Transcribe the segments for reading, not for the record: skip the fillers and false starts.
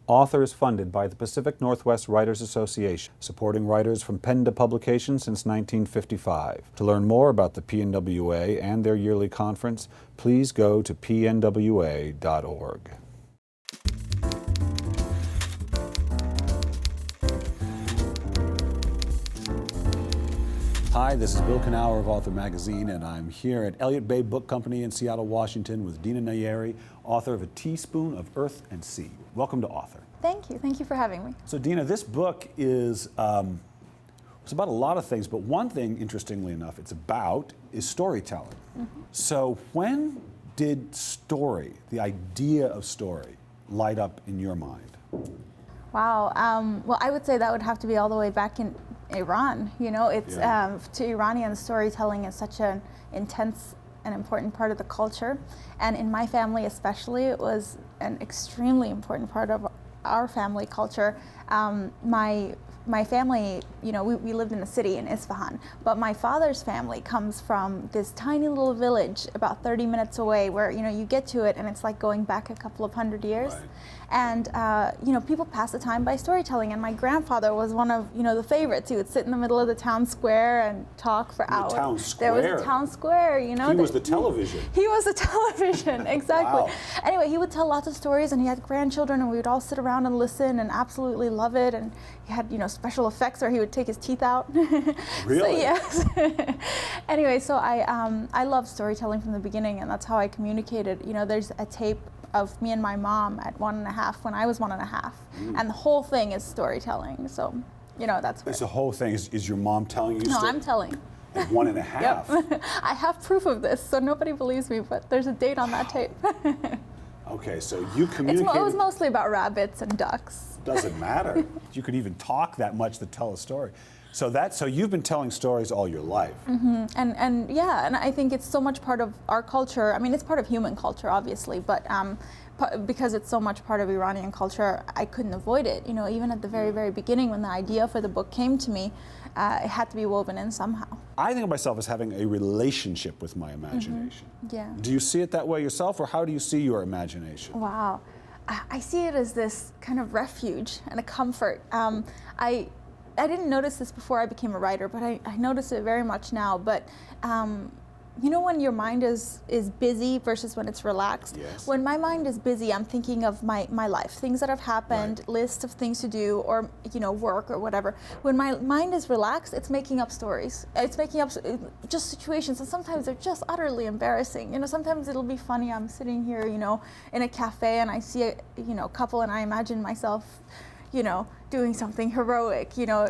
Author is funded by the Pacific Northwest Writers Association, supporting writers from pen to publication since 1955. To learn more about the PNWA and their yearly conference, please go to pnwa.org. Hi, this is Bill Kenower of Author Magazine, and I'm here at Elliott Bay Book Company in Seattle, Washington with Dina Nayeri, author of A Teaspoon of Earth and Sea. Welcome to Author. Thank you. Thank you for having me. So Dina, this book is it's about a lot of things, but one thing, interestingly enough, is storytelling. Mm-hmm. So when did story, the idea of story, light up in your mind? Wow. Well, I would say that would have to be all the way back in Iran. You know, it's to Iranians, storytelling is such an intense and important part of the culture, and in my family especially, it was an extremely important part of our family culture. My family, you know, we lived in a city in Isfahan, but my father's family comes from this tiny little village about 30 minutes away where, you know, you get to it and it's like going back a couple of hundred years. Right. And, you know, people pass the time by storytelling, and my grandfather was one of, you know, the favorites. He would sit in the middle of the town square and talk for hours. Town square? There was a town square, you know. He was the television. He was the television, exactly. Wow. Anyway, he would tell lots of stories, and he had grandchildren, and we would all sit around and listen and absolutely love it. And he had, you know, special effects where he would take his teeth out. Really? So, yes. Anyway, so I loved storytelling from the beginning, and that's how I communicated. You know, there's a tape of me and my mom at 1.5 when I was 1.5, and the whole thing is storytelling. So, you know, that's where it's the whole thing. Is your mom telling you? No, I'm telling. At 1.5. Yep. I have proof of this, so nobody believes me, but there's a date on that tape. Okay, so you communicated. It was mostly about rabbits and ducks. Doesn't matter. You could even talk that much to tell a story. So you've been telling stories all your life. Mm-hmm. And yeah, and I think it's so much part of our culture. I mean, it's part of human culture, obviously, but because it's so much part of Iranian culture, I couldn't avoid it. You know, even at the very, very beginning, when the idea for the book came to me, it had to be woven in somehow. I think of myself as having a relationship with my imagination. Mm-hmm. Yeah. Do you see it that way yourself, or how do you see your imagination? Wow. I see it as this kind of refuge and a comfort. I didn't notice this before I became a writer, but I notice it very much now. But you know, when your mind is busy versus when it's relaxed? Yes. When my mind is busy, I'm thinking of my life, things that have happened, right. Lists of things to do, or, you know, work or whatever. When my mind is relaxed, it's making up stories. It's making up just situations, and sometimes they're just utterly embarrassing. You know, sometimes it'll be funny. I'm sitting here, you know, in a cafe, and I see a, you know, couple, and I imagine myself, you know, doing something heroic, you know,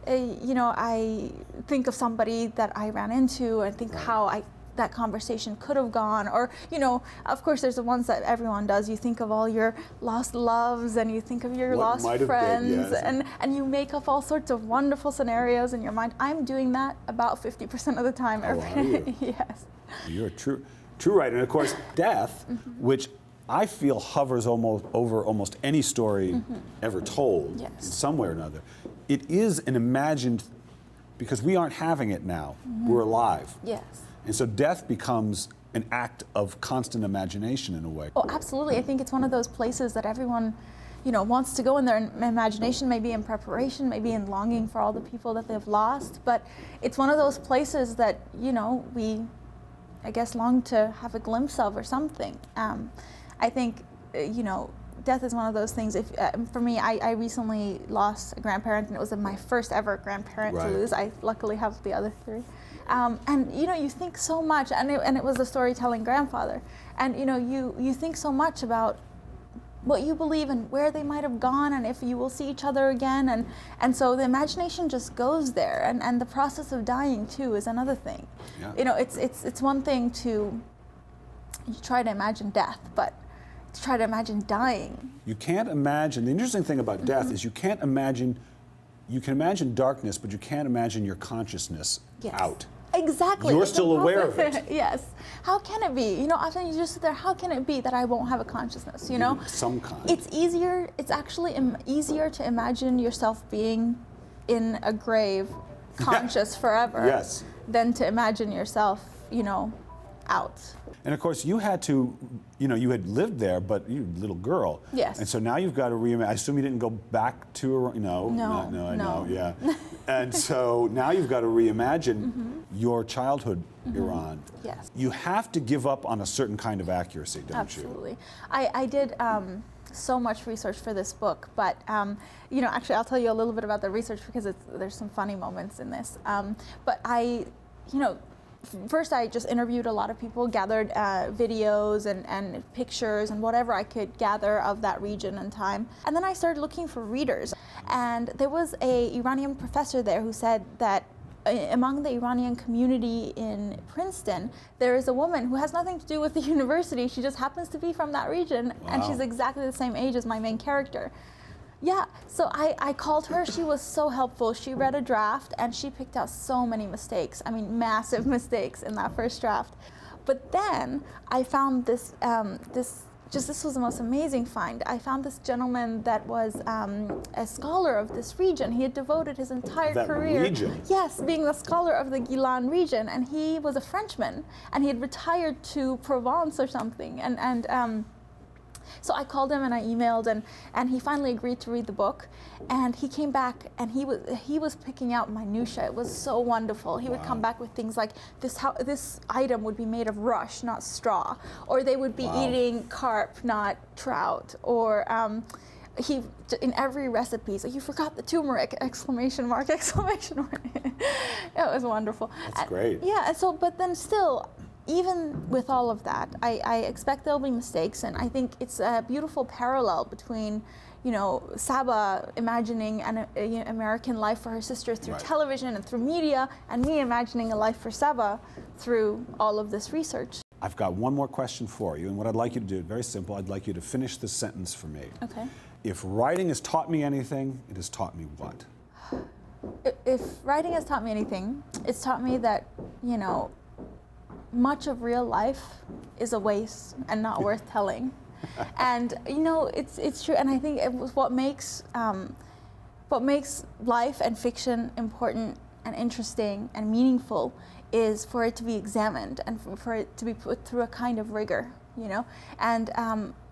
you know, I think of somebody that I ran into and think how that conversation could have gone, or, you know, of course there's the ones that everyone does. You think of all your lost loves, and you think of your lost friends, yes. and you make up all sorts of wonderful scenarios in your mind. I'm doing that about 50% of the time. Are you? Yes. You're a true writer, and of course, death, which I feel hovers over almost any story ever told, yes. in some way or another. It is an imagined, because we aren't having it now. We're alive. Yes. And so death becomes an act of constant imagination in a way. Oh, absolutely. I think it's one of those places that everyone, you know, wants to go in their imagination, maybe in preparation, maybe in longing for all the people that they've lost. But it's one of those places that, you know, we, I guess, long to have a glimpse of or something. I think, you know, death is one of those things. If for me, I recently lost a grandparent, and it was my first ever grandparent to lose. I luckily have the other 3. And, you know, you think so much, and it was a storytelling grandfather. And, you know, you think so much about what you believe and where they might have gone, and if you will see each other again. And so the imagination just goes there. And the process of dying, too, is another thing. Yeah. You know, it's one thing to try to imagine death, but to try to imagine dying. You can't imagine, the interesting thing about death is you can imagine darkness, but you can't imagine your consciousness out. Exactly. You're still aware of it. Yes. How can it be? You know, often you just sit there, how can it be that I won't have a consciousness, you know? Some kind. It's actually easier to imagine yourself being in a grave, conscious forever, yes. than to imagine yourself, you know, out. And of course, you had to, you had lived there, but you were a little girl. Yes. And so now you've got to reimagine. I assume you didn't go back to, no, I know, yeah. And so now you've got to reimagine your childhood Iran. Yes. You have to give up on a certain kind of accuracy, don't Absolutely. I did so much research for this book, but actually I'll tell you a little bit about the research because there's some funny moments in this. But first I just interviewed a lot of people, gathered videos and pictures and whatever I could gather of that region and time. And then I started looking for readers. And there was a Iranian professor there who said that among the Iranian community in Princeton, there is a woman who has nothing to do with the university. She just happens to be from that region, and she's exactly the same age as my main character. Yeah, so I called her. She was so helpful. She read a draft, and she picked out so many mistakes. I mean, massive mistakes in that first draft. But then I found this this was the most amazing find. I found this gentleman that was a scholar of this region. He had devoted his entire career. Region? Yes, being the scholar of the Gilan region, and he was a Frenchman, and he had retired to Provence or something. So I called him and I emailed, and he finally agreed to read the book. And he came back and he was picking out minutia. It was so wonderful. He would come back with things like this item would be made of rush, not straw, or they would be eating carp, not trout, or he in every recipe. So you forgot the turmeric! Exclamation mark! Exclamation mark! It was wonderful. That's great. Yeah. So, but then still, even with all of that, I expect there'll be mistakes, and I think it's a beautiful parallel between, Saba imagining an American life for her sister through television and through media, and me imagining a life for Saba through all of this research. I've got one more question for you, and what I'd like you to do, very simple, I'd like you to finish the sentence for me. Okay. If writing has taught me anything, it has taught me what? If writing has taught me anything, it's taught me that, much of real life is a waste and not worth telling. And it's true, and I think it was what makes life and fiction important and interesting and meaningful is for it to be examined and for it to be put through a kind of rigor, and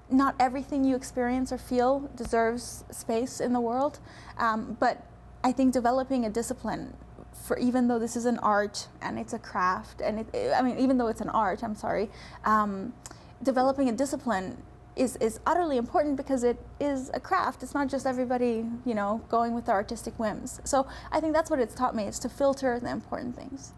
not everything you experience or feel deserves space in the world, but I think developing a discipline, for even though this is an art and it's a craft, and even though it's an art, developing a discipline is utterly important because it is a craft. It's not just everybody, going with their artistic whims. So I think that's what it's taught me, is to filter the important things.